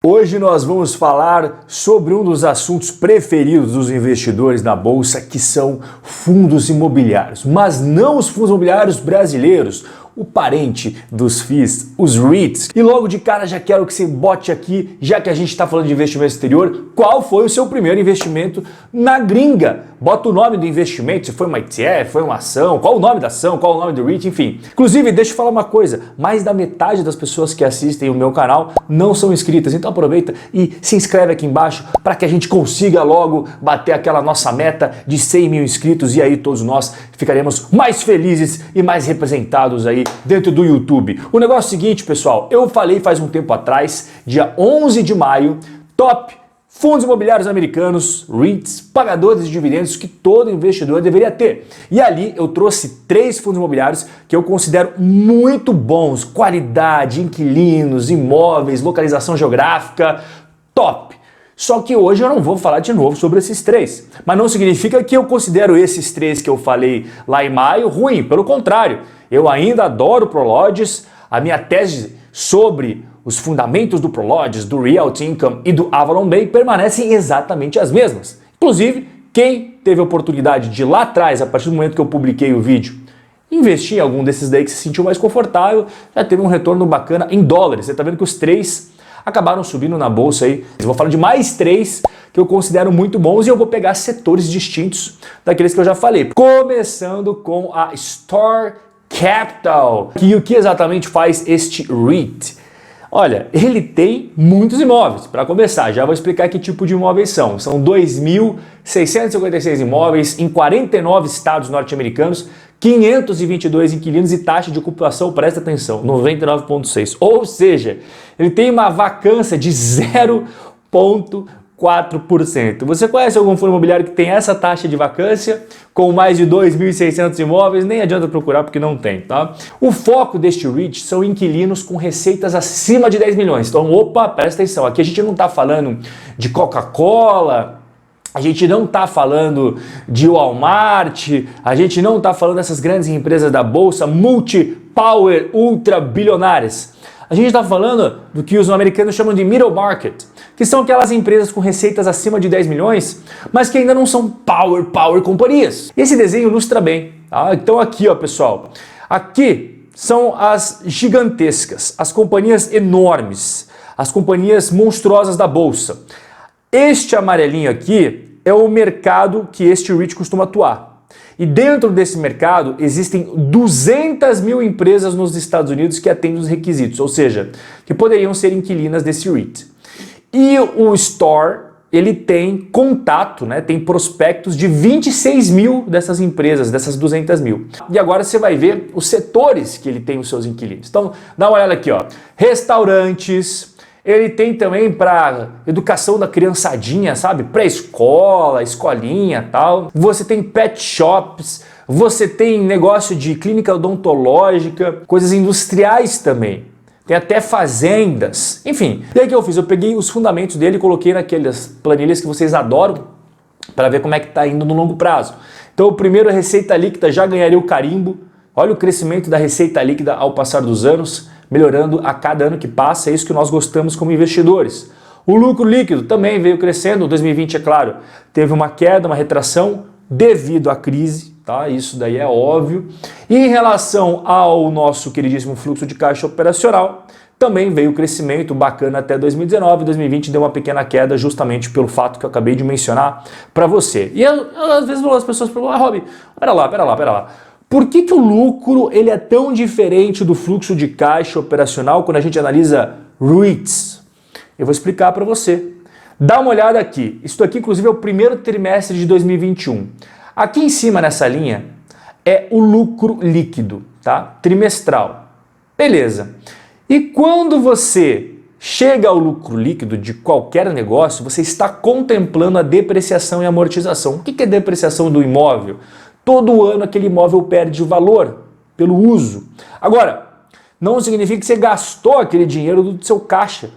Hoje nós vamos falar sobre um dos assuntos preferidos dos investidores na bolsa, que são fundos imobiliários, mas não os fundos imobiliários brasileiros, o parente dos FIIs, os REITs. E logo de cara já quero que você bote aqui, já que a gente está falando de investimento exterior, qual foi o seu primeiro investimento na gringa? Bota o nome do investimento, se foi uma ETF, foi uma ação, qual o nome da ação, qual o nome do REIT, enfim. Inclusive, deixa eu falar uma coisa, mais da metade das pessoas que assistem o meu canal não são inscritas, então aproveita e se inscreve aqui embaixo para que a gente consiga logo bater aquela nossa meta de 100 mil inscritos e aí todos nós ficaremos mais felizes e mais representados aí dentro do YouTube. O negócio é o seguinte, pessoal, eu falei faz um tempo atrás, dia 11 de maio, top fundos imobiliários americanos, REITs, pagadores de dividendos que todo investidor deveria ter. E ali eu trouxe 3 fundos imobiliários que eu considero muito bons, qualidade, inquilinos, imóveis, localização geográfica, top. Só que hoje eu não vou falar de novo sobre esses 3. Mas não significa que eu considero esses 3 que eu falei lá em maio ruim, pelo contrário. Eu ainda adoro Prologis, a minha tese sobre os fundamentos do Prologis, do Realty Income e do Avalon Bay permanecem exatamente as mesmas. Inclusive, quem teve a oportunidade de lá atrás, a partir do momento que eu publiquei o vídeo, investir em algum desses daí que se sentiu mais confortável, já teve um retorno bacana em dólares. Você está vendo que os 3 acabaram subindo na bolsa aí. Eu vou falar de mais 3 que eu considero muito bons e eu vou pegar setores distintos daqueles que eu já falei. Começando com a Star Capital. E o que exatamente faz este REIT? Olha, ele tem muitos imóveis. Para começar, já vou explicar que tipo de imóveis são. São 2.656 imóveis em 49 estados norte-americanos, 522 inquilinos e taxa de ocupação, presta atenção, 99,6%. Ou seja, ele tem uma vacância de 0,4%. Você conhece algum fundo imobiliário que tem essa taxa de vacância com mais de 2.600 imóveis? Nem adianta procurar porque não tem, tá? O foco deste REIT são inquilinos com receitas acima de 10 milhões. Então, opa, presta atenção. Aqui a gente não está falando de Coca-Cola, a gente não está falando de Walmart, a gente não está falando dessas grandes empresas da bolsa multi-power ultra bilionárias. A gente está falando do que os americanos chamam de middle market, que são aquelas empresas com receitas acima de 10 milhões, mas que ainda não são power companhias. Esse desenho ilustra bem, tá? Então aqui, ó, pessoal, aqui são as gigantescas, as companhias enormes, as companhias monstruosas da bolsa. Este amarelinho aqui é o mercado que este REIT costuma atuar. E dentro desse mercado existem 200 mil empresas nos Estados Unidos que atendem os requisitos, ou seja, que poderiam ser inquilinas desse REIT. E o Store, ele tem contato, né, tem prospectos de 26 mil dessas empresas, dessas 200 mil. E agora você vai ver os setores que ele tem os seus inquilinos. Então, dá uma olhada aqui, ó. Restaurantes, ele tem também para educação da criançadinha, sabe? Pré-escola, escolinha, tal. Você tem pet shops, você tem negócio de clínica odontológica, coisas industriais também. Tem até fazendas, enfim. E aí o que eu fiz? Eu peguei os fundamentos dele e coloquei naquelas planilhas que vocês adoram para ver como é que está indo no longo prazo. Então o primeiro, a receita líquida, já ganharia o carimbo. Olha o crescimento da receita líquida ao passar dos anos, melhorando a cada ano que passa, é isso que nós gostamos como investidores. O lucro líquido também veio crescendo, 2020 é claro, teve uma queda, uma retração devido à crise, tá? Isso daí é óbvio. E em relação ao nosso queridíssimo fluxo de caixa operacional, também veio crescimento bacana até 2019, 2020 deu uma pequena queda justamente pelo fato que eu acabei de mencionar para você. E às vezes as pessoas perguntam, Rob, pera lá. Por que o lucro ele é tão diferente do fluxo de caixa operacional quando a gente analisa REITs? Eu vou explicar para você. Dá uma olhada aqui. Isso aqui, inclusive, é o primeiro trimestre de 2021. Aqui em cima, nessa linha, é o lucro líquido, tá? Trimestral. Beleza. E quando você chega ao lucro líquido de qualquer negócio, você está contemplando a depreciação e amortização. O que é depreciação do imóvel? Todo ano aquele imóvel perde valor pelo uso. Agora, não significa que você gastou aquele dinheiro do seu caixa.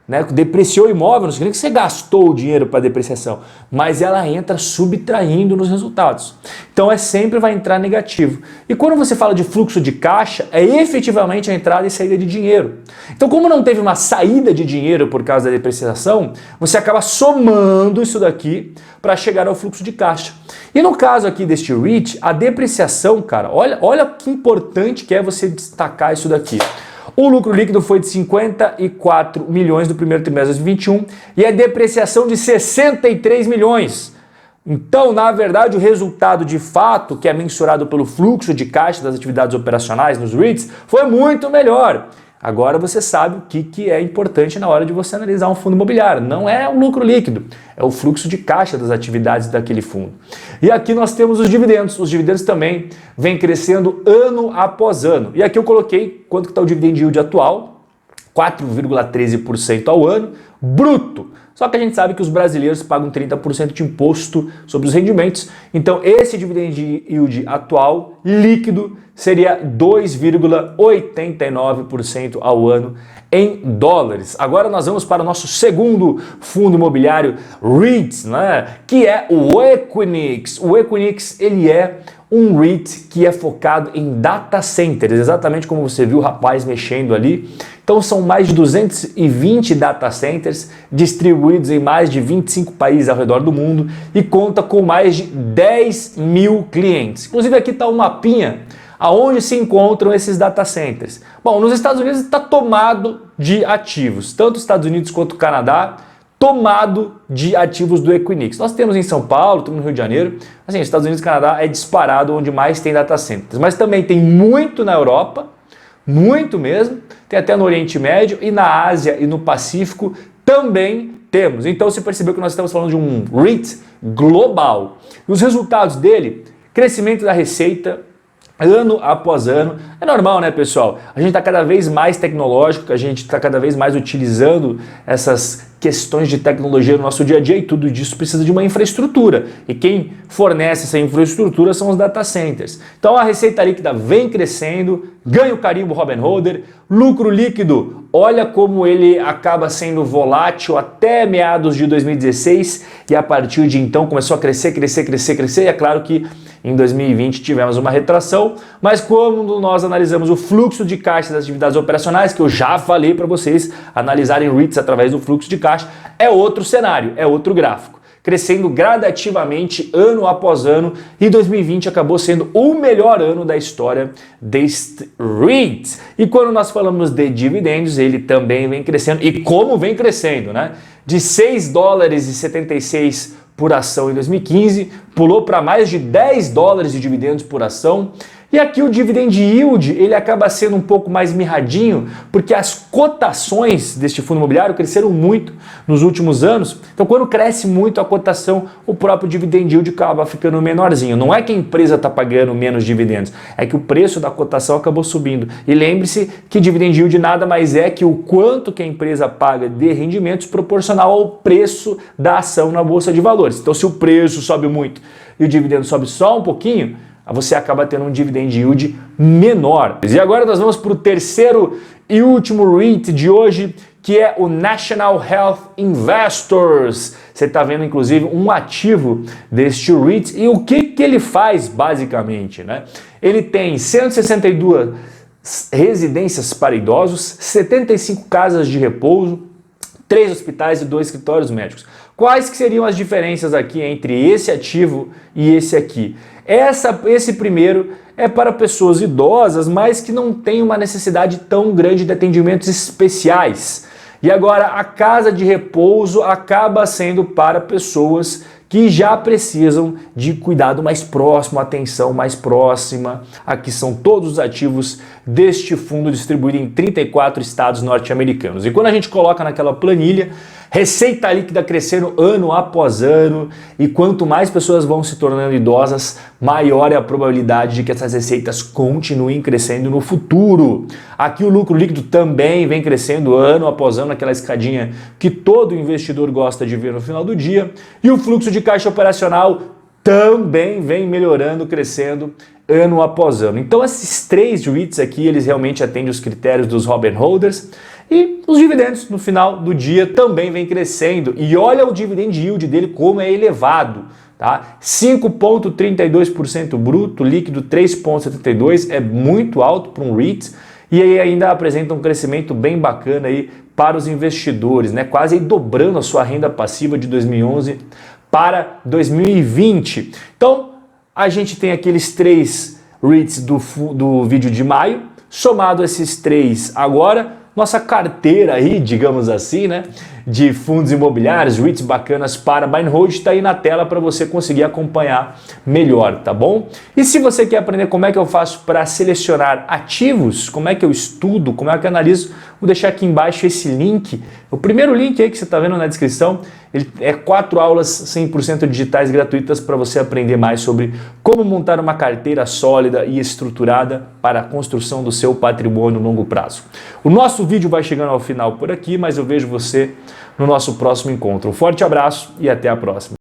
né? Depreciou o imóvel, não significa que você gastou o dinheiro para depreciação, mas ela entra subtraindo nos resultados. Então sempre vai entrar negativo. E quando você fala de fluxo de caixa, é efetivamente a entrada e saída de dinheiro. Então como não teve uma saída de dinheiro por causa da depreciação, você acaba somando isso daqui para chegar ao fluxo de caixa. E no caso aqui deste REIT, a depreciação, cara, olha que importante que é você destacar isso daqui. O lucro líquido foi de 54 milhões do primeiro trimestre de 2021 e a depreciação de 63 milhões. Então, na verdade, o resultado de fato, que é mensurado pelo fluxo de caixa das atividades operacionais nos REITs, foi muito melhor. Agora você sabe o que é importante na hora de você analisar um fundo imobiliário. Não é o lucro líquido, é o fluxo de caixa das atividades daquele fundo. E aqui nós temos os dividendos. Os dividendos também vêm crescendo ano após ano. E aqui eu coloquei quanto que está o dividend yield atual, 4,13% ao ano, bruto. Só que a gente sabe que os brasileiros pagam 30% de imposto sobre os rendimentos. Então esse dividend yield atual, líquido, seria 2,89% ao ano em dólares. Agora nós vamos para o nosso segundo fundo imobiliário REIT, né? Que é o Equinix. O Equinix, ele é um REIT que é focado em data centers, exatamente como você viu o rapaz mexendo ali. Então são mais de 220 data centers distribuídos em mais de 25 países ao redor do mundo e conta com mais de 10 mil clientes. Inclusive aqui está um mapinha aonde se encontram esses data centers. Bom, nos Estados Unidos está tomado de ativos, tanto os Estados Unidos quanto o Canadá, tomado de ativos do Equinix. Nós temos em São Paulo, temos no Rio de Janeiro, assim, Estados Unidos e Canadá é disparado onde mais tem data centers, mas também tem muito na Europa, muito mesmo, tem até no Oriente Médio e na Ásia e no Pacífico também temos. Então você percebeu que nós estamos falando de um REIT global. E os resultados dele, crescimento da receita, ano após ano. É normal, né, pessoal? A gente está cada vez mais tecnológico, a gente está cada vez mais utilizando essas questões de tecnologia no nosso dia a dia e tudo disso precisa de uma infraestrutura. E quem fornece essa infraestrutura são os data centers. Então a receita líquida vem crescendo, ganha o carimbo Robin Holder, lucro líquido, olha como ele acaba sendo volátil até meados de 2016 e a partir de então começou a crescer e é claro que em 2020 tivemos uma retração, mas quando nós analisamos o fluxo de caixa das atividades operacionais, que eu já falei para vocês analisarem REITs através do fluxo de caixa, é outro cenário, é outro gráfico. Crescendo gradativamente ano após ano e 2020 acabou sendo o melhor ano da história deste REIT. E quando nós falamos de dividendos, ele também vem crescendo. E como vem crescendo, né? De $6,76 por ação em 2015, pulou para mais de $10 de dividendos por ação. E aqui o dividend yield ele acaba sendo um pouco mais mirradinho, porque as cotações deste fundo imobiliário cresceram muito nos últimos anos. Então quando cresce muito a cotação, o próprio dividend yield acaba ficando menorzinho. Não é que a empresa está pagando menos dividendos, é que o preço da cotação acabou subindo. E lembre-se que dividend yield nada mais é que o quanto que a empresa paga de rendimentos proporcional ao preço da ação na bolsa de valores. Então se o preço sobe muito e o dividendo sobe só um pouquinho, você acaba tendo um dividend yield menor. E agora nós vamos para o terceiro e último REIT de hoje, que é o National Health Investors. Você está vendo, inclusive, um ativo deste REIT. E o que ele faz, basicamente, né? Ele tem 162 residências para idosos, 75 casas de repouso, 3 hospitais e 2 escritórios médicos. Quais que seriam as diferenças aqui entre esse ativo e esse aqui? Esse primeiro é para pessoas idosas, mas que não têm uma necessidade tão grande de atendimentos especiais. E agora a casa de repouso acaba sendo para pessoas que já precisam de cuidado mais próximo, atenção mais próxima. Aqui são todos os ativos deste fundo distribuído em 34 estados norte-americanos. E quando a gente coloca naquela planilha, receita líquida crescendo ano após ano, e quanto mais pessoas vão se tornando idosas, maior é a probabilidade de que essas receitas continuem crescendo no futuro. Aqui o lucro líquido também vem crescendo ano após ano, aquela escadinha que todo investidor gosta de ver no final do dia, e o fluxo de caixa operacional também vem melhorando, crescendo ano após ano. Então esses 3 REITs aqui, eles realmente atendem os critérios dos Robin Holders. E os dividendos no final do dia também vem crescendo. E olha o dividend yield dele como é elevado. Tá? 5,32% bruto, líquido 3,72%, é muito alto para um REIT. E aí ainda apresenta um crescimento bem bacana aí para os investidores, né? Quase aí dobrando a sua renda passiva de 2011 para 2020. Então, a gente tem aqueles 3 REITs do vídeo de maio, somado esses 3 agora, nossa carteira aí, digamos assim, né, de fundos imobiliários, REITs bacanas para buy and hold está aí na tela para você conseguir acompanhar melhor, tá bom? E se você quer aprender como é que eu faço para selecionar ativos, como é que eu estudo, como é que eu analiso, vou deixar aqui embaixo esse link. O primeiro link aí que você está vendo na descrição, ele é 4 aulas 100% digitais gratuitas para você aprender mais sobre como montar uma carteira sólida e estruturada para a construção do seu patrimônio a longo prazo. O nosso vídeo vai chegando ao final por aqui, mas eu vejo você no nosso próximo encontro. Um forte abraço e até a próxima.